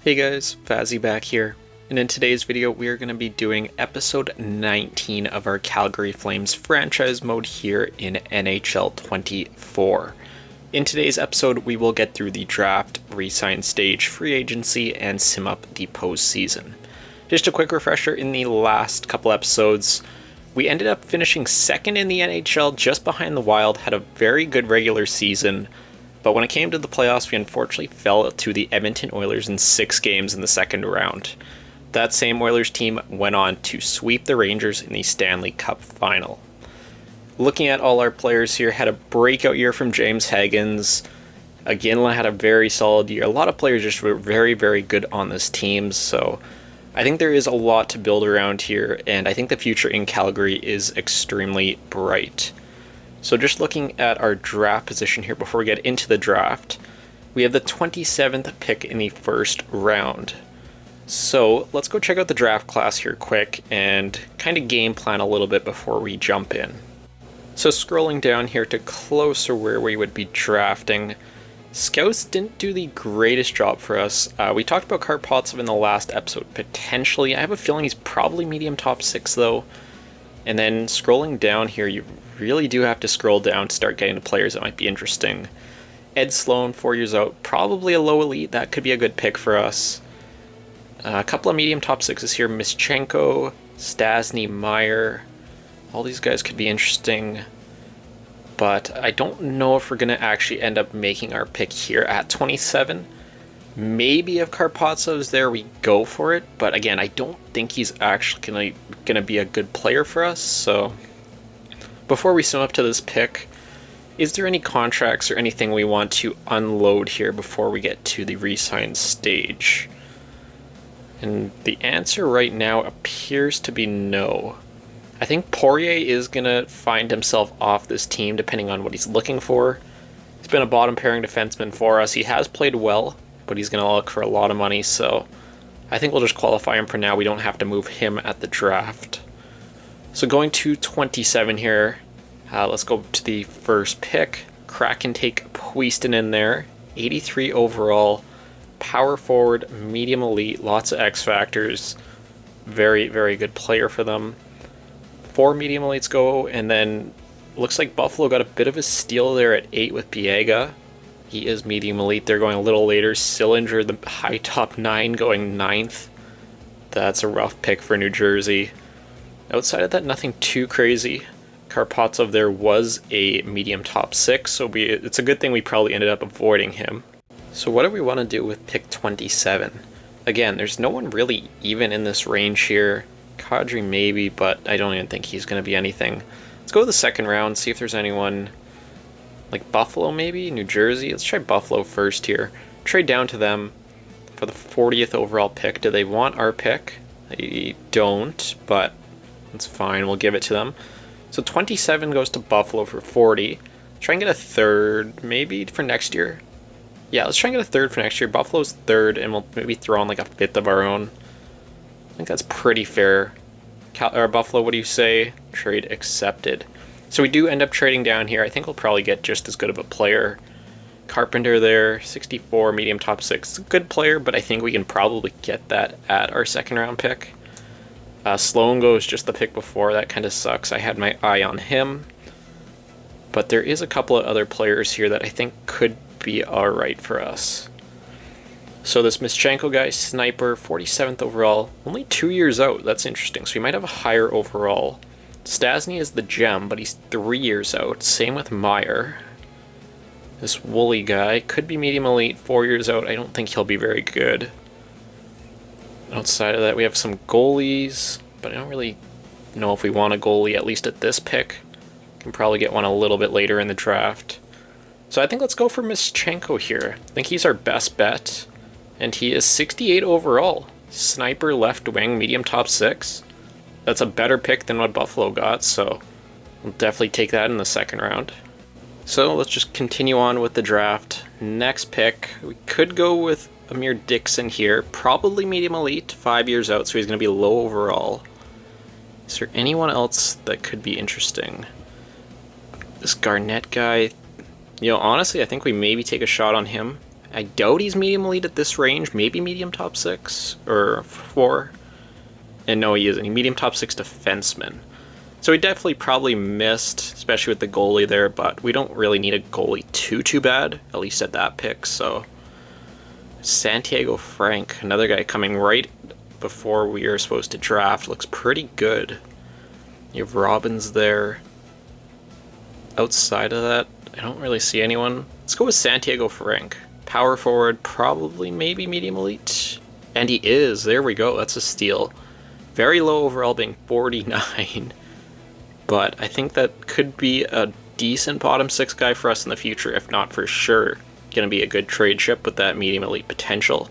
Hey guys, Fazzy back here, and in today's video we are going to be doing episode 19 of our Calgary Flames franchise mode here in NHL 24. In today's episode we will get through the draft, re-sign stage, free agency, and sim up the postseason. Just a quick refresher, in the last couple episodes we ended up finishing second in the NHL just behind the Wild, had a very good regular season. But when it came to the playoffs, we unfortunately fell to the Edmonton Oilers in 6 games in the second round. That same Oilers team went on to sweep the Rangers in the Stanley Cup final. Looking at all our players here, had a breakout year from James Higgins. Iginla had a very solid year. A lot of players just were very, very good on this team. So I think there is a lot to build around here, and I think the future in Calgary is extremely bright. So just looking at our draft position here before we get into the draft, we have the 27th pick in the first round. So let's go check out the draft class here quick and kind of game plan a little bit before we jump in. So scrolling down here to closer where we would be drafting, scouts didn't do the greatest job for us. We talked about Karpovtsov in the last episode, potentially. I have a feeling he's probably medium top 6 though. And then scrolling down here, you really do have to scroll down to start getting the players that might be interesting. Ed Sloan, 4 years out, probably a low elite. That could be a good pick for us. A couple of medium top 6s here. Mischenko, Stasny, Meyer. All these guys could be interesting. But I don't know if we're going to actually end up making our pick here at 27. Maybe if Karpovtsov's there, we go for it. But again, I don't think he's actually going to be a good player for us. So before we sum up to this pick, is there any contracts or anything we want to unload here before we get to the re-sign stage? And the answer right now appears to be no. I think Poirier is going to find himself off this team depending on what he's looking for. He's been a bottom pairing defenseman for us. He has played well, but he's going to look for a lot of money, so I think we'll just qualify him for now. We don't have to move him at the draft. So going to 27 here, let's go to the first pick. Kraken take Puiston in there, 83 overall, power forward, medium elite, lots of X factors, very, very good player for them. 4 medium elites go, and then looks like Buffalo got a bit of a steal there at 8 with Biega. He is medium elite. They're going a little later. Sillinger, the high top 9, going 9th. That's a rough pick for New Jersey. Outside of that, nothing too crazy. Karpovtsov there was a medium top 6, so it's a good thing we probably ended up avoiding him. So what do we want to do with pick 27? Again, there's no one really even in this range here. Kadri maybe, but I don't even think he's going to be anything. Let's go to the second round, see if there's anyone like Buffalo maybe, New Jersey. Let's try Buffalo first here. Trade down to them for the 40th overall pick. Do they want our pick? They don't, but that's fine. We'll give it to them. So 27 goes to Buffalo for 40. Try and get a third maybe for next year. Yeah, let's try and get a third for next year. Buffalo's third, and we'll maybe throw on like a 5th of our own. I think that's pretty fair. Buffalo, what do you say? Trade accepted. So we do end up trading down here. I think we'll probably get just as good of a player. Carpenter there, 64, medium top 6. Good player, but I think we can probably get that at our second round pick. Sloan goes just the pick before. That kind of sucks. I had my eye on him. But there is a couple of other players here that I think could be alright for us. So this Mischenko guy, sniper, 47th overall, only 2 years out. That's interesting. So he might have a higher overall. Stasny is the gem, but he's 3 years out. Same with Meyer. This Woolley guy could be medium elite, 4 years out. I don't think he'll be very good. Outside of that, we have some goalies, but I don't really know if we want a goalie, at least at this pick. Can probably get one a little bit later in the draft. So I think let's go for Mischenko here. I think he's our best bet, and he is 68 overall. Sniper, left wing, medium top 6. That's a better pick than what Buffalo got, so we'll definitely take that in the second round. So let's just continue on with the draft. Next pick, we could go with Amir Dixon here. Probably medium elite, 5 years out, so he's going to be low overall. Is there anyone else that could be interesting? This Garnett guy, you know, honestly, I think we maybe take a shot on him I doubt he's medium elite at this range. Maybe medium top 6 or 4. And no, he isn't. He medium top 6 defenseman. So he definitely probably missed, especially with the goalie there, but we don't really need a goalie too bad, at least at that pick. So Santiago Frank, another guy coming right before we are supposed to draft, looks pretty good. You have Robbins there. Outside of that, I don't really see anyone. Let's go with Santiago Frank. Power forward, probably maybe medium elite. And he is. There we go. That's a steal. Very low overall, being 49. But I think that could be a decent bottom 6 guy for us in the future, if not for sure. Going to be a good trade chip with that medium elite potential.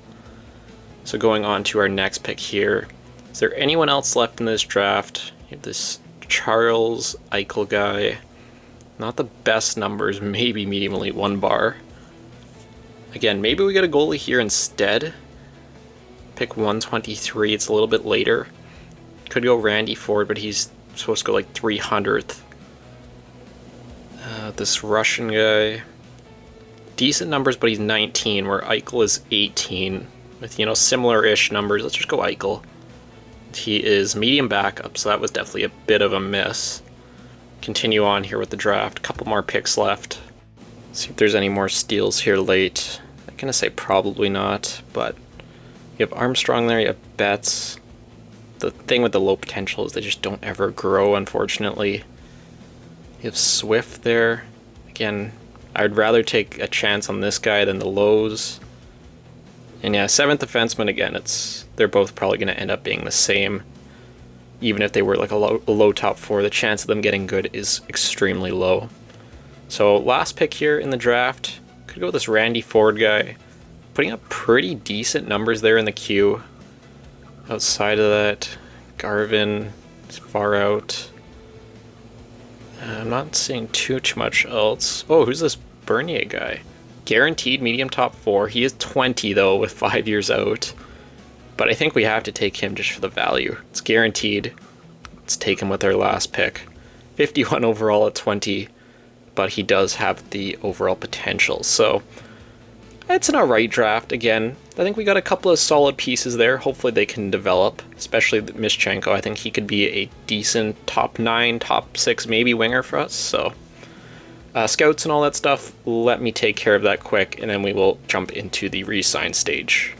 So going on to our next pick here. Is there anyone else left in this draft? You have this Charles Eichel guy. Not the best numbers, maybe medium elite 1 bar. Again, maybe we get a goalie here instead. Pick 123, it's a little bit later. Could go Randy Ford, but he's supposed to go like 300th. This Russian guy. Decent numbers, but he's 19, where Eichel is 18. With, you know, similar-ish numbers. Let's just go Eichel. He is medium backup, so that was definitely a bit of a miss. Continue on here with the draft. A couple more picks left. See if there's any more steals here late. I'm gonna say probably not, but you have Armstrong there, you have Betts. The thing with the low potential is they just don't ever grow, unfortunately. You have Swift there. Again, I'd rather take a chance on this guy than the lows. And yeah, 7th defenseman, again, they're both probably going to end up being the same. Even if they were like a low top 4, the chance of them getting good is extremely low. So last pick here in the draft, could go with this Randy Ford guy. Putting up pretty decent numbers there in the queue. Outside of that, Garvin is far out. I'm not seeing too much else. Oh, who's this Bernier guy? Guaranteed medium top 4. He is 20 though, with 5 years out. But I think we have to take him just for the value. It's guaranteed. Let's take him with our last pick. 51 overall at 20, but he does have the overall potential. So it's an alright draft. Again, I think we got a couple of solid pieces there. Hopefully they can develop, especially Mischenko. I think he could be a decent top 9, top 6, maybe winger for us. So scouts and all that stuff, let me take care of that quick, and then we will jump into the re-sign stage.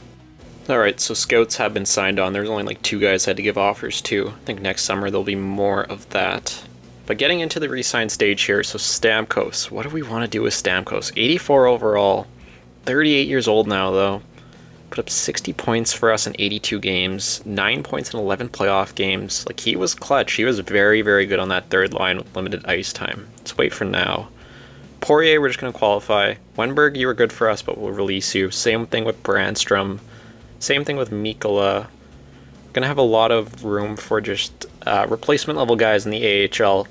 Alright, so scouts have been signed on. There's only like 2 guys I had to give offers to. I think next summer there'll be more of that. But getting into the re-sign stage here, so Stamkos. What do we want to do with Stamkos? 84 overall. 38 years old now, though. Put up 60 points for us in 82 games. 9 points in 11 playoff games. Like, he was clutch. He was very, very good on that third line with limited ice time. Let's wait for now. Poirier, we're just going to qualify. Wenberg, you were good for us, but we'll release you. Same thing with Brandstrom. Same thing with Mikkola. Going to have a lot of room for just replacement level guys in the AHL,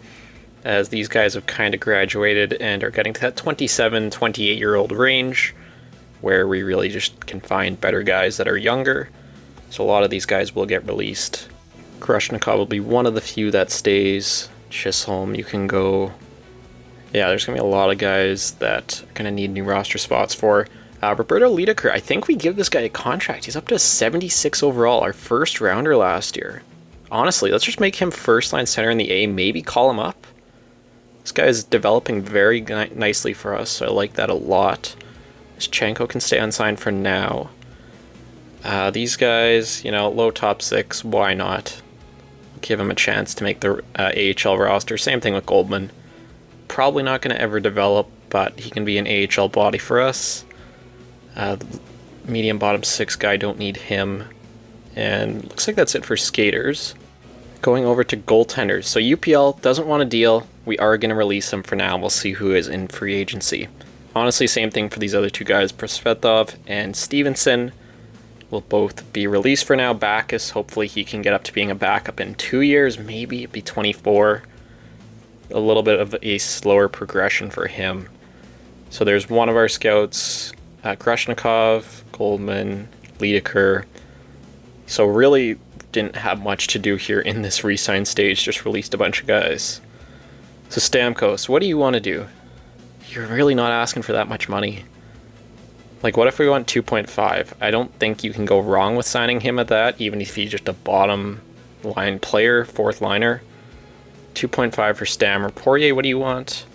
as these guys have kind of graduated and are getting to that 27, 28-year-old range, where we really just can find better guys that are younger. So a lot of these guys will get released. Grushnikov will be one of the few that stays. Chisholm, you can go. Yeah, there's going to be a lot of guys that are going to need new roster spots for. Roberto Lideker, I think we give this guy a contract. He's up to 76 overall, our first rounder last year. Honestly, let's just make him first line center in the A, maybe call him up. This guy is developing very nicely for us, so I like that a lot. Mischenko can stay unsigned for now. These guys, you know, low top 6, why not? Give him a chance to make the AHL roster. Same thing with Goldman. Probably not going to ever develop, but he can be an AHL body for us. Medium bottom 6 guy, don't need him. And looks like that's it for skaters. Going over to goaltenders. So UPL doesn't want a deal. We are going to release him for now. We'll see who is in free agency. Honestly, same thing for these other 2 guys. Prosvetov and Stevenson will both be released for now. Backus, hopefully he can get up to being a backup in 2 years. Maybe it'd be 24. A little bit of a slower progression for him. So there's one of our scouts. Grushnikov, Goldman, Lideker. So really didn't have much to do here in this re-sign stage, just released a bunch of guys. So Stamkos, what do you want to do? You're really not asking for that much money. Like, what if we went 2.5? I don't think you can go wrong with signing him at that, even if he's just a bottom line player, fourth liner. 2.5 for Stammer. Poirier, what do you want?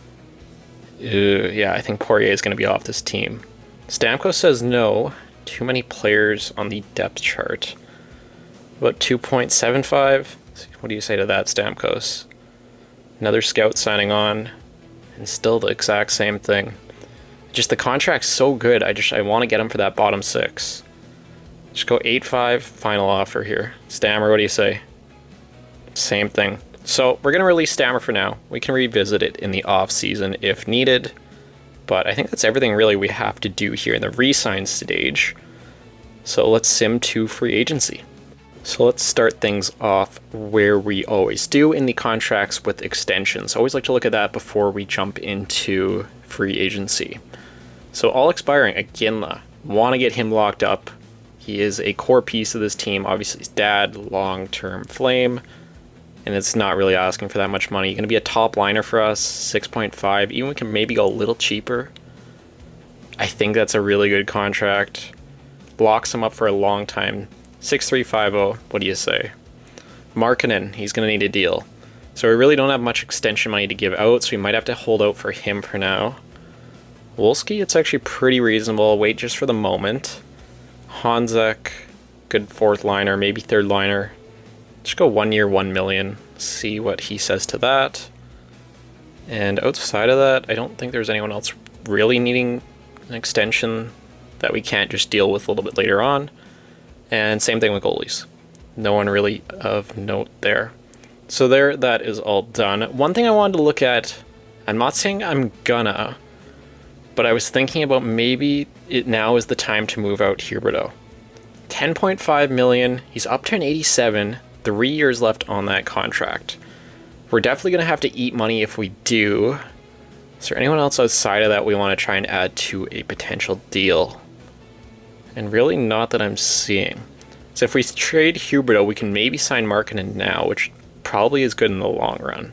Yeah, I think Poirier is going to be off this team. Stamkos says no. Too many players on the depth chart. About 2.75? What do you say to that, Stamkos? Another scout signing on. And still the exact same thing. Just the contract's so good, I want to get him for that bottom 6. Just go 8.5, final offer here. Stammer, what do you say? Same thing. So we're going to release Stammer for now. We can revisit it in the off season if needed. But I think that's everything really we have to do here in the re-sign stage. So let's sim to free agency. So let's start things off where we always do in the contracts with extensions. I always like to look at that before we jump into free agency. So all expiring, Aginla. Want to get him locked up. He is a core piece of this team. Obviously his dad, long-term Flame. And it's not really asking for that much money. Going to be a top liner for us, 6.5. Even we can maybe go a little cheaper. I think that's a really good contract. Locks him up for a long time. 6350, what do you say? Markkanen, he's going to need a deal. So we really don't have much extension money to give out, so we might have to hold out for him for now. Wolski, it's actually pretty reasonable. I'll wait just for the moment. Honzek, good fourth liner, maybe third liner. Just go 1 year, 1 million. See what he says to that. And outside of that, I don't think there's anyone else really needing an extension that we can't just deal with a little bit later on. And same thing with goalies. No one really of note there. So there, that is all done. One thing I wanted to look at, I'm not saying I'm gonna, but I was thinking about maybe it now is the time to move out Huberdeau. 10.5 million, he's up to an 87, 3 years left on that contract. We're definitely gonna have to eat money if we do. Is there anyone else outside of that we want to try and add to a potential deal? And really not that I'm seeing. So if we trade Huberdeau, we can maybe sign Markkanen now, which probably is good in the long run.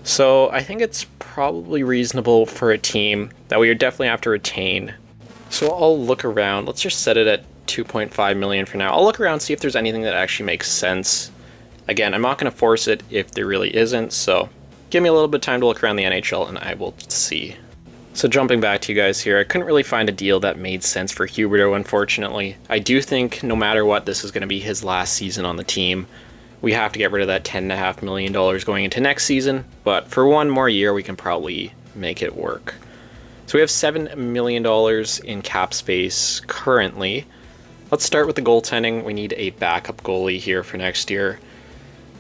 So I think it's probably reasonable for a team that we would definitely have to retain. So I'll look around. Let's just set it at 2.5 million for now. I'll look around, see if there's anything that actually makes sense. Again, I'm not going to force it if there really isn't, so give me a little bit of time to look around the NHL and I will see. So jumping back to you guys here, I couldn't really find a deal that made sense for Huberdeau, unfortunately. I do think no matter what, this is going to be his last season on the team. We have to get rid of that $10.5 million going into next season, but for one more year, we can probably make it work. So we have $7 million in cap space currently. Let's start with the goaltending. We need a backup goalie here for next year.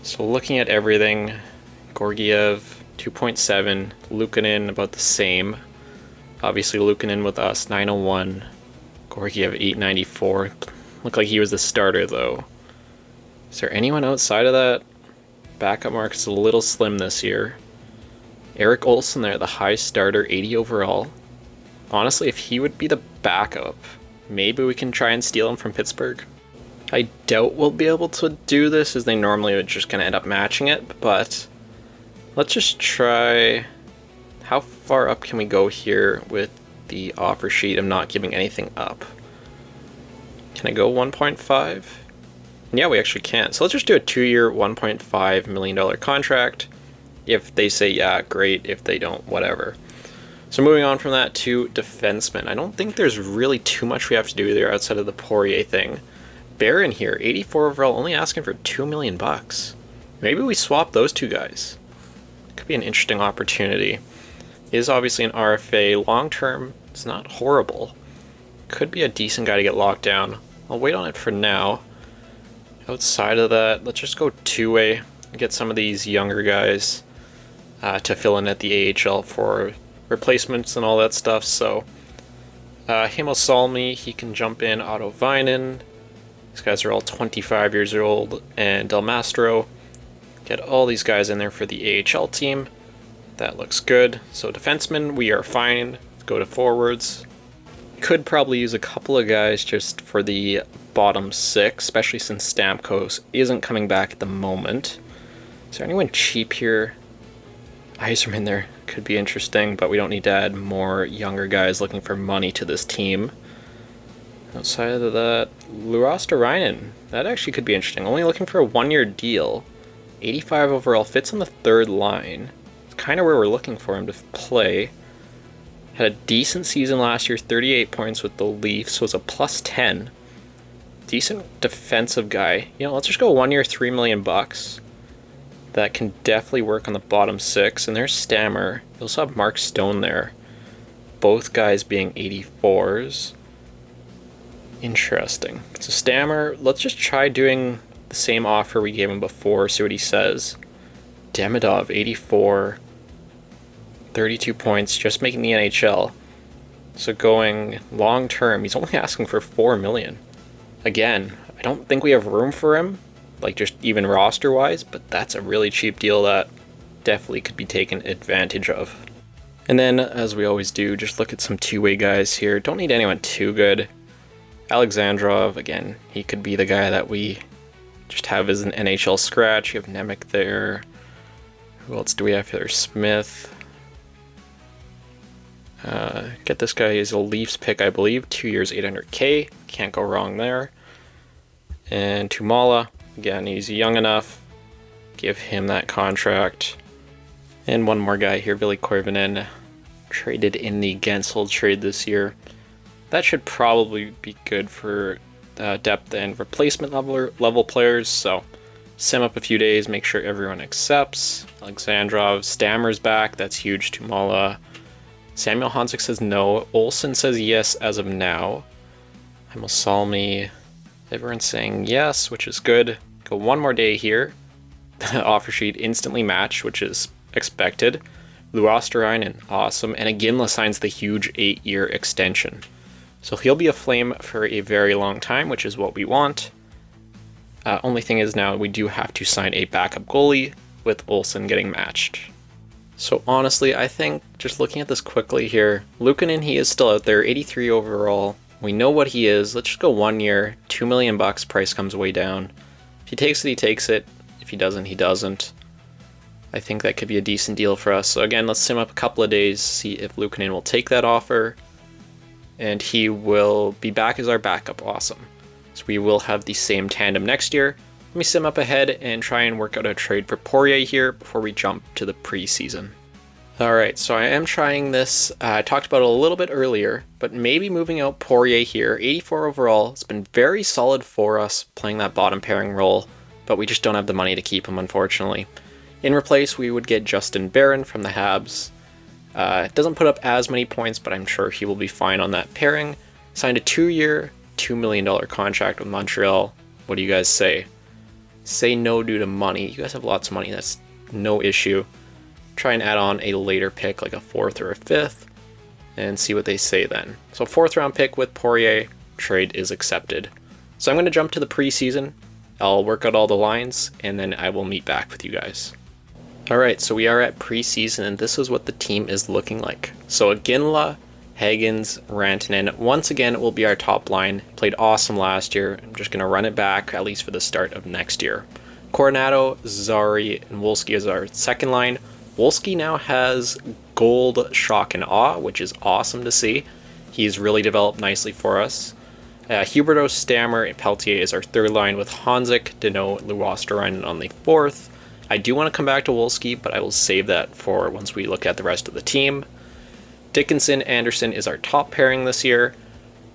So looking at everything, Gorgiev, 2.7, Luukkonen about the same. Obviously Luukkonen with us, 901. Gorgiev, 894. Looked like he was the starter though. Is there anyone outside of that? Backup market's a little slim this year. Eric Olson there, the high starter, 80 overall. Honestly, if he would be the backup, maybe we can try and steal him from Pittsburgh. I doubt we'll be able to do this, as they normally would just kind of end up matching it, but let's just try. How far up can we go here with the offer sheet? I'm not giving anything up. Can I go 1.5? Yeah, we actually can. So let's just do a 2-year, $1.5 million contract. If they say yeah, great. If they don't, whatever. So moving on from that to defensemen. I don't think there's really too much we have to do there outside of the Poirier thing. Barron here, 84 overall, only asking for $2 million. Maybe we swap those two guys. Could be an interesting opportunity. Is obviously an RFA. Long term, it's not horrible. Could be a decent guy to get locked down. I'll wait on it for now. Outside of that, let's just go two-way. Get some of these younger guys to fill in at the AHL for replacements and all that stuff. So Himo Salmi, he can jump in. Otto Vinen. These guys are all 25 years old. And Del Mastro. Get all these guys in there for the AHL team. That looks good. So defensemen, we are fine. Let's go to forwards. Could probably use a couple of guys just for the bottom 6, especially since Stamkos isn't coming back at the moment. Is there anyone cheap here? Iserman there. could be interesting, but we don't need to add more younger guys looking for money to this team. Outside of that, Luosterainen, that actually could be interesting. Only looking for a 1-year deal. 85 overall, fits on the third line. It's kind of where we're looking for him to play. Had a decent season last year, 38 points with the Leafs, so it's a plus 10. Decent defensive guy. You know, let's just go 1 year, $3 million. That can definitely work on the bottom 6. And there's Stammer. You also have Mark Stone there. Both guys being 84s. Interesting. So Stammer, let's just try doing the same offer we gave him before, see what he says. Demidov, 84. 32 points, just making the NHL. So going long term, he's only asking for $4 million. Again, I don't think we have room for him, like just even roster wise, but that's a really cheap deal that definitely could be taken advantage of. And then, as we always do, just look at some two-way guys here. Don't need anyone too good. Alexandrov, again, he could be the guy that we just have as an NHL scratch. You have Nemec there. Who else do we have here? Smith. Get this guy, is a Leafs pick, I believe. 2 years, $800K. Can't go wrong there. And Tumala, again, he's young enough. Give him that contract. And one more guy here, Billy Koivunen, traded in the Gensel trade this year. That should probably be good for depth and replacement level players. So sim up a few days, make sure everyone accepts. Alexandrov, Stammer's back, that's huge. Tumala. Samuel Honzik says no. Olsen says yes as of now. Hemosalmi, everyone's saying yes, which is good. Go one more day here. The offer sheet instantly matched, which is expected. Luosterainen, awesome. And Iginla signs the huge 8-year extension. So he'll be a Flame for a very long time, which is what we want. Only thing is now we do have to sign a backup goalie with Olsen getting matched. So honestly, I think just looking at this quickly here, Luukkonen, he is still out there, 83 overall. We know what he is. Let's just go 1 year, $2 million. Price comes way down. If he takes it, he takes it. If he doesn't, he doesn't. I think that could be a decent deal for us. So again, let's sim up a couple of days, see if Luukkonen will take that offer. And he will be back as our backup. Awesome. So we will have the same tandem next year. Let me sim up ahead and try and work out a trade for Poirier here before we jump to the preseason. Alright, so I am trying this. I talked about it a little bit earlier, but maybe moving out Poirier here. 84 overall. It's been very solid for us playing that bottom pairing role, but we just don't have the money to keep him, unfortunately. In replace, we would get Justin Barron from the Habs. Doesn't put up as many points, but I'm sure he will be fine on that pairing. Signed a 2-year, $2 million contract with Montreal. What do you guys say? Say no due to money. You guys have lots of money. That's no issue. Try and add on a later pick, like a 4th or a 5th, and see what they say then. So 4th round pick with Poirier. Trade is accepted. So I'm going to jump to the preseason. I'll work out all the lines, and then I will meet back with you guys. Alright, so we are at preseason, and this is what the team is looking like. So Iginla, Higgins, Rantanen, once again, it will be our top line. Played awesome last year. I'm just going to run it back, at least for the start of next year. Coronado, Zari, and Wolski is our second line. Wolski now has gold shock and awe, which is awesome to see. He's really developed nicely for us. Huberdeau, Stammer, and Peltier is our third line with Honzik, Deneau, Luosterainen on the fourth. I do want to come back to Wolski, but I will save that for once we look at the rest of the team. Dickinson, Anderson is our top pairing this year.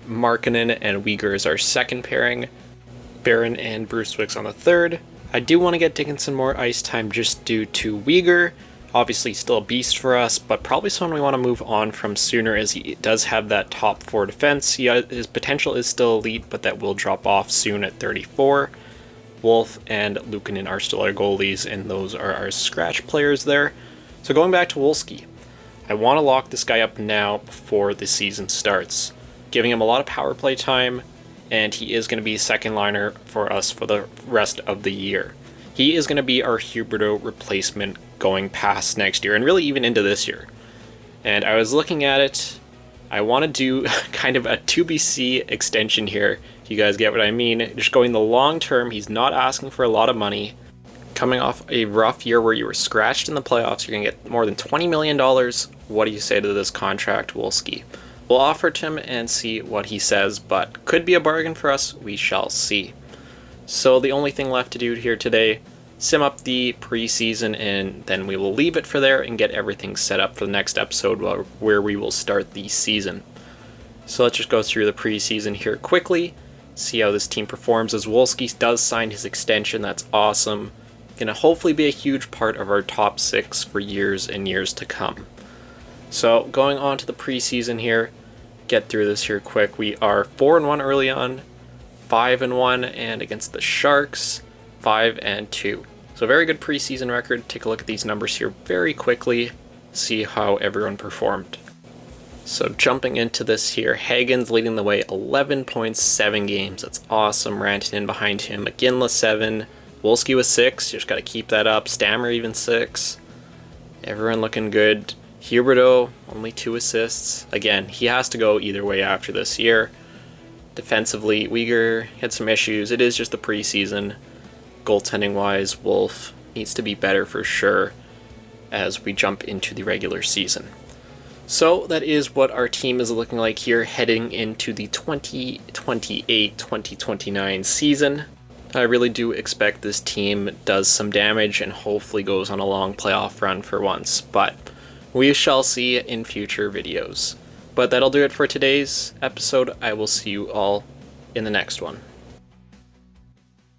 Markkanen and Uyghur is our second pairing. Barron and Brucewick's on the third. I do want to get Dickinson more ice time just due to Uyghur. Obviously still a beast for us, but probably someone we want to move on from sooner as he does have that top 4 defense. His potential is still elite, but that will drop off soon at 34. Wolf and Luukkonen are still our goalies, and those are our scratch players there. So going back to Wolski, I want to lock this guy up now before the season starts, giving him a lot of power play time, and he is going to be a second liner for us for the rest of the year. He is going to be our Huberdeau replacement going past next year, and really even into this year. And I was looking at it, I want to do kind of a 2BC extension here. You guys get what I mean? Just going the long term. He's not asking for a lot of money. Coming off a rough year where you were scratched in the playoffs, you're going to get more than $20 million. What do you say to this contract, Wolski? We'll offer it to him and see what he says, but could be a bargain for us. We shall see. So the only thing left to do here today, sim up the preseason, and then we will leave it for there and get everything set up for the next episode where we will start the season. So let's just go through the preseason here quickly, see how this team performs as Wolski does sign his extension. That's awesome. Going to hopefully be a huge part of our top 6 for years and years to come. So going on to the preseason here, get through this here quick. We are 4-1 early on, 5-1, and against the Sharks, 5-2. So a very good preseason record. Take a look at these numbers here very quickly, see how everyone performed. So jumping into this here, Hagen's leading the way, 11.7 games. That's awesome. Rantanen behind him, McGinley 7, Wolski with 6. Just got to keep that up. Stammer even 6. Everyone looking good. Huberdeau, only 2 assists. Again, he has to go either way after this year. Defensively, Uyghur had some issues. It is just the preseason. Goaltending-wise, Wolf needs to be better for sure as we jump into the regular season. So that is what our team is looking like here heading into the 2028-2029 season. I really do expect this team does some damage and hopefully goes on a long playoff run for once, but we shall see in future videos. But that'll do it for today's episode. I will see you all in the next one.